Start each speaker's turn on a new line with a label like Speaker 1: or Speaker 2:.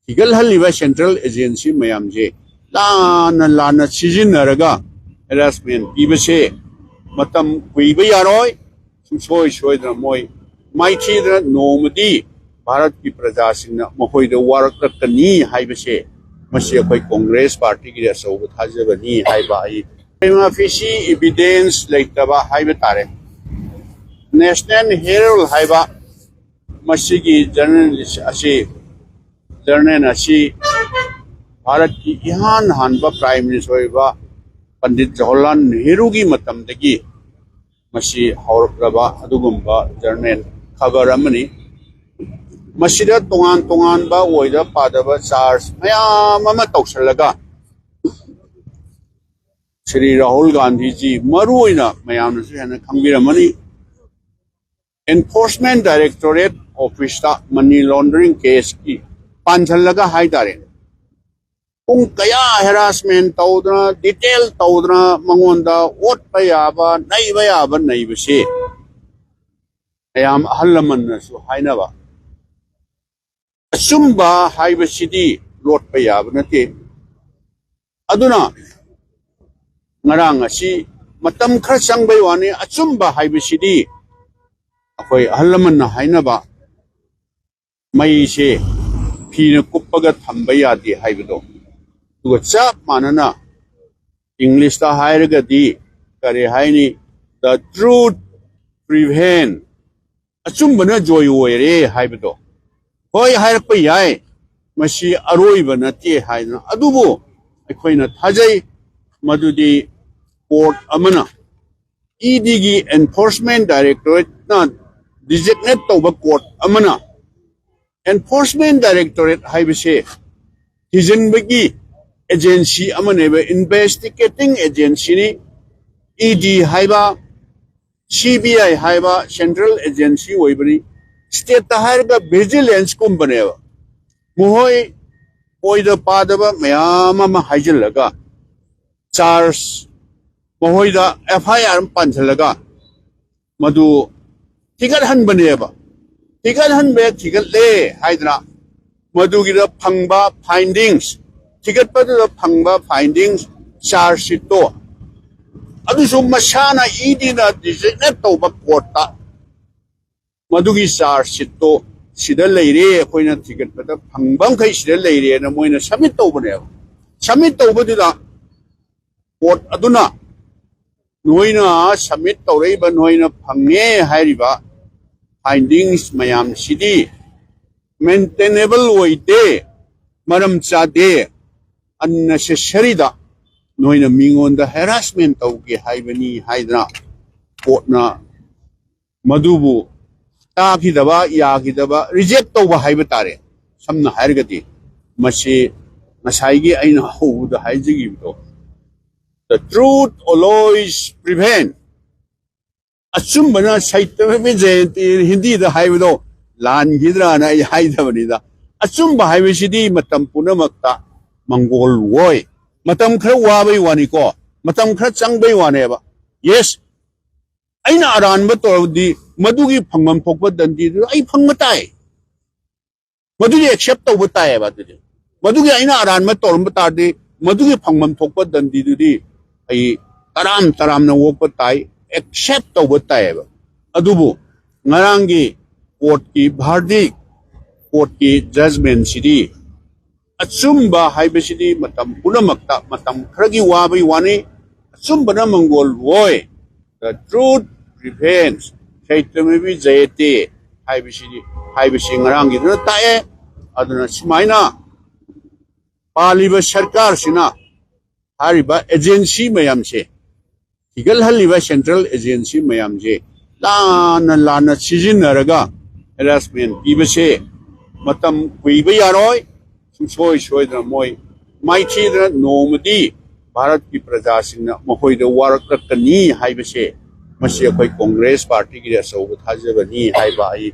Speaker 1: हिगलहल्लिबा central agency मयामजे लाना सिजिन्नरगा harassment पीबसे मतम कुइब यारोय सुसोय सोयदना मोय माइथीदना नोमदी भारत की प्रजासिंगना मखोयदा वारकलकनी हाइबसे मसी अखोय कांग्रेस पार्टी की असौब थाजबनी हाइबा आई प्रेमा फेसी एविडेंस लेतबा हाइबा तारे नेशनल हेराल्ड हाइबा मसी की जर्नलिस्ट असी जर्नल असी भारत की इहान हानबा प्राइम मिनिस्टर पंडित जवाहरलाल नेहरू की मतमदगी मसी हौरक्लबा अदुगुंबा जर्नल खबर अमनी मसीदा तोंगान तोंगानबा ओइदा पादबा चार्ज मयाम अमा तौसलगा श्री राहुल गांधी जी मरुओइना मयामनसु हेना खंगिरमनी Enforcement Directorate office money laundering case की पांझलगा हाइतारे पुंग कया हेरासमेंट तौदना डिटेल तौदना मंगोंदा ओटपा याबा नैबसे अयाम अहलमन्नसु हाइनबा अचुंबा हाइबसिदी लोटपा याबा नते अदुना ngarang asi matam khar changbai wani achumba haibasidi akhoi ahlaman na hainaba mai se phina kuppaga thamba yadi haibado tuga chap manana english ta hairaga di kare haini the truth prevail achumba na joy oire haibado hoi hairakpa yai masi aroiba na te haina adubo akhoi na thajai madudi court अमना ED की Enforcement Directorate ना designate तौबा court अमना Enforcement Directorate हाइबसे हिजनबगी agency अमनेबे investigating agency नि ED हाइबा सीबीआई हाइबा सेंट्रल एजेंसी ओइबनी स्टेट हाइरगा विजिलेंस कुंबनेबा मोहोय ओइदा पादबा मयाम अमा हाइजलगा चार्ज महोइदा एफआईआर पांझलगा मधु थिगत हनबनेबा थिगत हनबे थिगत ले हाइद्रा मधुगिदा फंगबा फाइंडिंग्स थिगत पदुदा फंगबा फाइंडिंग्स चार्ज शीटो अदुसु मसाना ईडीना डिजिग्नेट तौबा कोर्टा मधुगी चार्ज शीटो सिदा लेरे अखोइना थिगत पदा फंगबम खै सिदा लेरे ना मोइना सबमिट तौबनेबा सबमिट तौबदुदा कोर्ट अदुना नोइना सबमिट तौरेबा नोइना फंगे हाइरिबा फाइंडिंग्स मयाम सिदी मेंटेनेबल ओइदे मरम चादे अननेसेसरी दा नोइना मिंगोंदा हेरासमेंट तौगे हाइबनी हाइद्रा कोर्टना मधुबु ताखिदबा याखिदबा रिजेक्ट तौबा हाइबा तारे समना हाइरगदी मसे नसाइगी आइना होबुदा हाइजिगिबो The truth always prevail. Achumbana saitame jayati Hindi da haibado lan hidra na haidabani da. Achumba haibasidi matam punamakta Mongol woi. Matam khara wabai wani ko. Matam khara changbai wane ba. Yes. Aina aran ba tordi madugi phangmam thokba dandi ai phangma tai. Madugi accept tawba tai ba dudi. Madugi aina aran ma torba tardi madugi phangmam thokba dandi dudi आई तराम न वोप ताई accept तौब ताइब अदुबु ngaranggi court की भारदिक court की judgement सिदी अचुम्बा हाइबसिदी मतम पुनमक्ता मतम खरगी वाबै वानी अचुम्बना Mongol वोय the truth prevails सैतमेबि जयते हाइबसि ngaranggi न ताए अदुना सिमाइना पालिबा सरकार सिना हारिबा एजेंसी मयाम से हिगलहल्लिबा सेंट्रल एजेंसी मयाम जे लाना सिजिन्नरगा हेरासमेंट पीबसे मतम कुइब यारोय सुसोय सोयदना मोय माइथीदना नोमदी भारत की प्रजासिंगना मखोयदा वारकलकनी हाइबसे मसी अखोय कांग्रेस पार्टी की असौब थाजबनी हाइबा आई